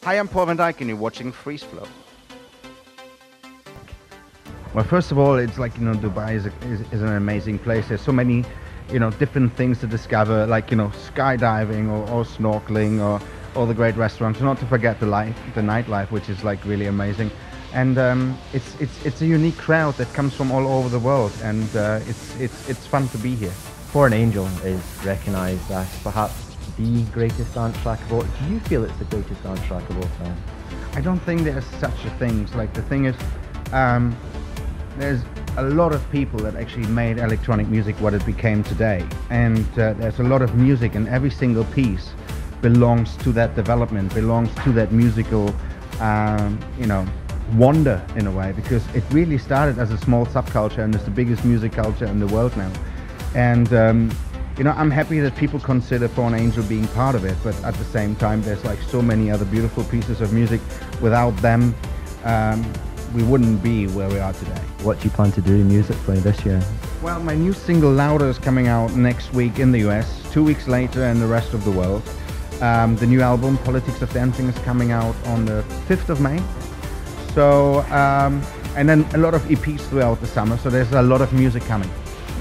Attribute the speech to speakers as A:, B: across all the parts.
A: Hi, I'm Paul Van Dyk and you're watching Freeze Flow.
B: Well, first of all, it's like, Dubai is an amazing place. There's so many, different things to discover, like, skydiving or snorkeling or all the great restaurants. Not to forget the nightlife, which is like really amazing. And it's a unique crowd that comes from all over the world, and it's fun to be here.
C: For an Angel is recognised as perhaps the greatest dance track of all. Do you feel it's the greatest dance track of all time?
B: I don't think there's such a thing. Like, the thing is, there's a lot of people that actually made electronic music what it became today, and there's a lot of music, and every single piece belongs to that development, belongs to that musical, wonder in a way, because it really started as a small subculture and is the biggest music culture in the world now. And I'm happy that people consider For an Angel being part of it, but at the same time, there's like so many other beautiful pieces of music. Without them, we wouldn't be where we are today.
C: What do you plan to do musically this year?
B: Well, my new single Louder is coming out next week in the US, 2 weeks later in the rest of the world. The new album, Politics of Dancing, is coming out on the 5th of May. So, and then a lot of EPs throughout the summer, so there's a lot of music coming.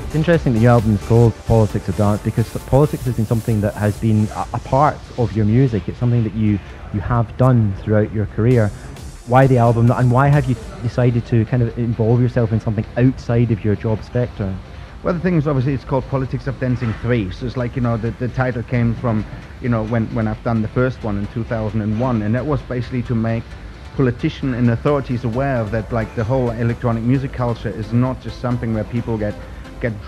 C: It's interesting the new album is called Politics of Dance, because politics has been something that has been a part of your music. It's something that you have done throughout your career. Why the album, and why have you decided to kind of involve yourself in something outside of your job spectre?
B: Well, the thing is, obviously, it's called Politics of Dancing 3. So it's like, the title came from, when I've done the first one in 2001, and that was basically to make politicians and authorities aware of that, like, the whole electronic music culture is not just something where people get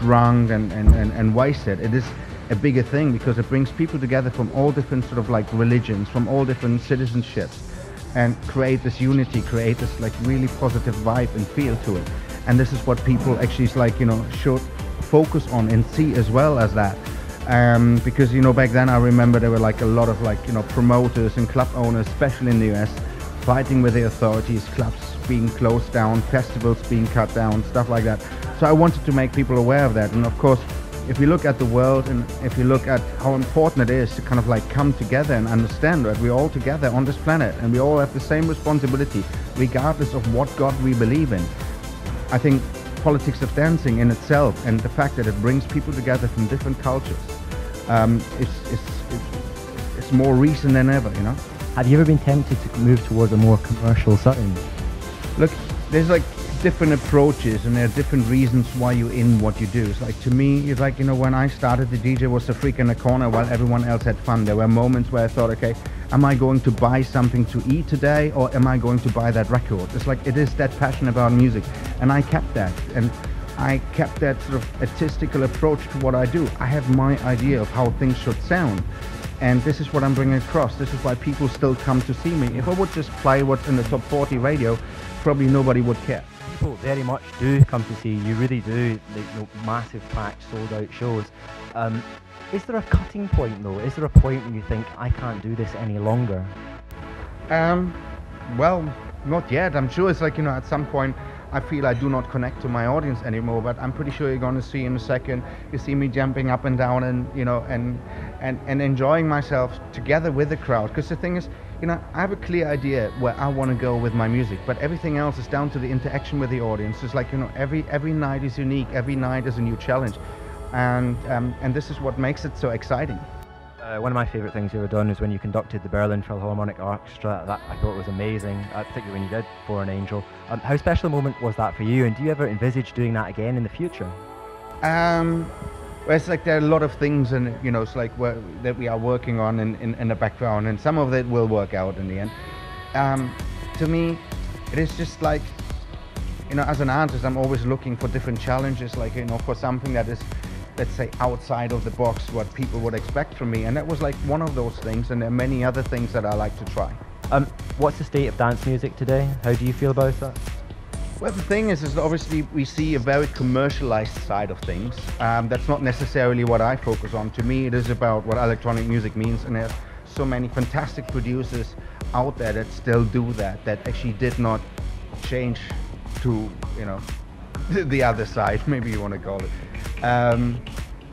B: drunk and wasted. It is a bigger thing because it brings people together from all different sort of like religions, from all different citizenships, and create this unity, create this like really positive vibe and feel to it. And this is what people actually should focus on and see as well as that. Because back then I remember there were like a lot of promoters and club owners, especially in the US, fighting with the authorities, clubs being closed down, festivals being cut down, stuff like that. So I wanted to make people aware of that. And of course, if you look at the world and if you look at how important it is to kind of like come together and understand that we're all together on this planet and we all have the same responsibility regardless of what God we believe in. I think Politics of Dancing in itself, and the fact that it brings people together from different cultures, it's more reason than ever,
C: Have you ever been tempted to move towards a more commercial sound?
B: Look, there's like different approaches and there are different reasons why you're in what you do. It's like, to me, it's like, when I started, the DJ was the freak in the corner while everyone else had fun. There were moments where I thought, okay, am I going to buy something to eat today, or am I going to buy that record? It's like, it is that passion about music, and I kept that. And I kept that sort of artistical approach to what I do. I have my idea of how things should sound. And this is what I'm bringing across. This is why people still come to see me. If I would just play what's in the top 40 radio, probably nobody would care.
C: People very much do come to see you. You really do. Massive packed, sold out shows. Is there a cutting point though? Is there a point where you think, I can't do this any longer?
B: Well, not yet. I'm sure it's like, at some point I feel I do not connect to my audience anymore, but I'm pretty sure you're going to see in a second, you see me jumping up and down and, and enjoying myself together with the crowd. Because the thing is, I have a clear idea where I want to go with my music, but everything else is down to the interaction with the audience. It's like, every night is unique, every night is a new challenge. And this is what makes it so exciting.
C: One of my favourite things you ever done is when you conducted the Berlin Philharmonic Orchestra. That I thought was amazing, particularly when you did For an Angel. How special a moment was that for you, and do you ever envisage doing that again in the future?
B: Well, it's like there are a lot of things, and it's like that we are working on in the background, and some of it will work out in the end. To me, it is just like, as an artist, I'm always looking for different challenges, like, for something that is, let's say, outside of the box, what people would expect from me. And that was like one of those things, and there are many other things that I like to try.
C: What's the state of dance music today? How do you feel about that?
B: Well, the thing is obviously we see a very commercialized side of things. That's not necessarily what I focus on. To me, it is about what electronic music means, and there are so many fantastic producers out there that still do that actually did not change to, the other side, maybe you want to call it.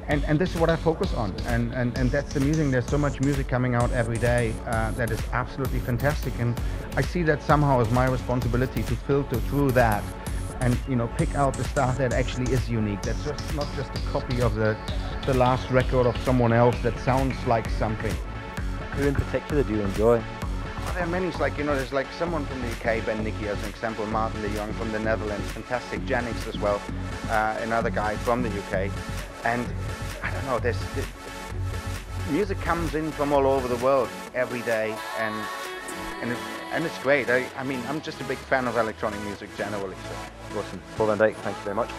B: and this is what I focus on, and that's the music. There's so much music coming out every day that is absolutely fantastic, and I see that somehow as my responsibility to filter through that and pick out the stuff that actually is unique. That's just not just a copy of the last record of someone else that sounds like something.
C: Who in particular do you enjoy?
B: Well, there are many. It's like, there's like someone from the UK, Ben Nicky as an example, Martin de Jong from the Netherlands, fantastic, Janix as well, another guy from the UK. And I don't know, music comes in from all over the world every day, and it's great. I mean, I'm just a big fan of electronic music generally. So.
C: Awesome. Paul Van Dyk, thank you very much.